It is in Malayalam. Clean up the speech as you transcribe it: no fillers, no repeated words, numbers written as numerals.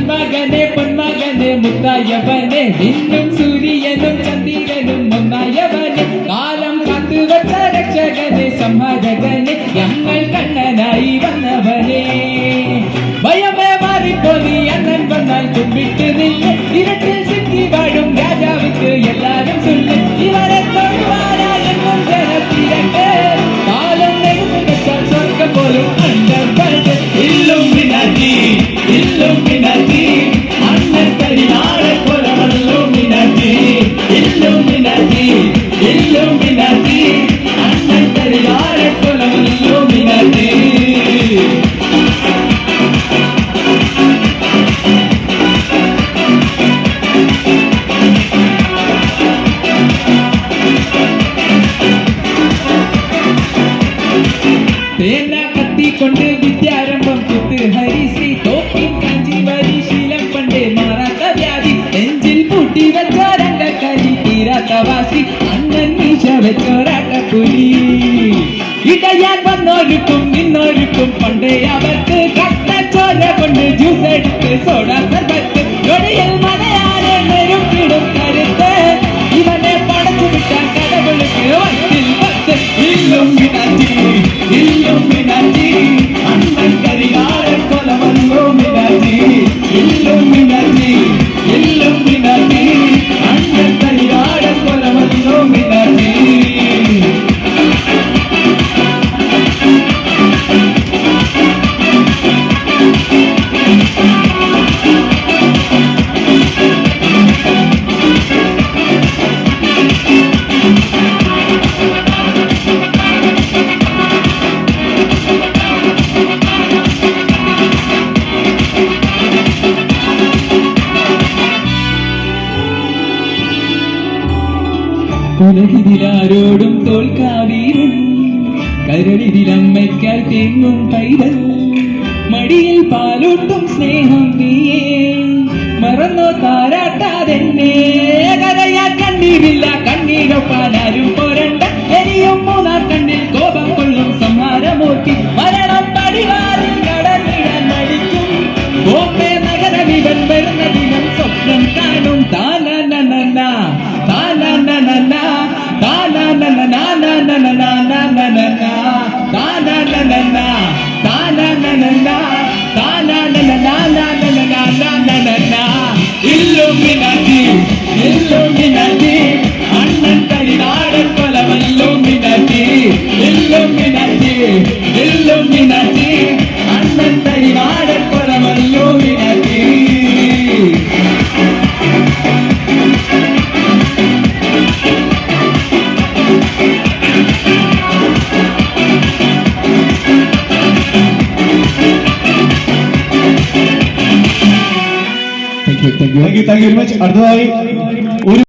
മകനെ പൊന്മകനെ മുത്തായവനെ നിന്നും സൂര്യനും ചന്ദ്രനും ഒന്നായവനെ കാലം കാത്തുവച്ച രക്ഷകനെ സംഹാരകനെ ഞങ്ങൾ കണ്ണനായി വന്നവനെ ഭയമേ മാറിപ്പോ നീ അണ്ണൻ വന്നാൽ കുമ്പിട്ട് നില്ല് ഇരുട്ടിൽ സിക്കി വാഴും രാജാവിക്ക് എല്ലാരും ചൊല്ല് ഇവരെ തൊഴുവാനായെന്നും ജനത്തിരക്ക് കാലം നെടുന്നു വെച്ചാൽ സ്വർഗം പോലും അണ്ടർപെട്ട് ഇല്ലുമിനാറ്റി ഇല്ലുമിനാറ്റി അണ്ണൻ കരിനാളെ കൊലവല്ലുമിനാറ്റി ഇല്ലുമിനാറ്റി ഇല്ലുമിനാറ്റി അണ്ണൻ കരിനാളെ കൊലവല്ലുമിനാറ്റി തേന കത്തിക്കൊണ്ട് വിദ്യാരംഭം കുത്ത് ഹരിശ്രീ തോപ്പിൻ കാഞ്ചി വരി ശീലം പണ്ടേ മാറാത്ത വ്യാധി നെഞ്ചിൽ പൂട്ടി വെച്ചോരംഗക്കരി തീരാത്ത വാസി അണ്ണൻ മീശ വെച്ചോരാട്ടപ്പുലി ഇടയാൻ വന്നോരുക്കും നിന്നോരുക്കും പണ്ടേ അവർക്ക് കട്ടച്ചോര കൊണ്ട് ജ്യൂസ് എടുത്ത് സോഡാ സർബത്ത് ഒടിയൽ മലയാളെ നെരുപ്പിടും കരുത്ത് ഇവനെ പടച്ചു വിട്ടാൻ കടകൾക്ക് വത്തിൽ പത്ത് ഇല്ലുമിനാറ്റി ഇല്ലുമിനാറ്റി അണ്ണൻ കരിനാളെ കൊലവല്ലുമിനാറ്റി ഇല്ലുമിനാറ്റി ഇല്ലുമിനാറ്റി അണ്ണൻ കരിനാളെ കൊലവല്ലുമിനാറ്റി ഉലകിതിലാരോടും തോൽക്കാവീരൻ കരളിതിലമ്മയ്ക്കായി തേങ്ങും പൈതൽ മടിയിൽ പാലൂട്ടും സ്നേഹം നീയേ മറന്നോ താരാട്ടാതെന്നെ കരയാൻ കണ്ണീരില്ല കണ്ണീരൊപ്പാനാരും പോരണ്ട എരിയും മൂന്നാം കണ്ണിൽ കോപം കൊള്ളും സംഹാരമൂർത്തി മരണം പടിവാരിൽ കടന്നിടാൻ മടിക്കും ബോംബെ നഗരമിവൻ വരുന്ന ദിനം സ്വപ്നം കാണും താനനനന താനനനന Illuminati Illuminati Annan കരിനാളെ കൊലവല്ലുമിനാറ്റി Illuminati Illuminati Annan കരിനാളെ കൊലവല്ലുമിനാറ്റി Thank you very much. അടുത്തതായി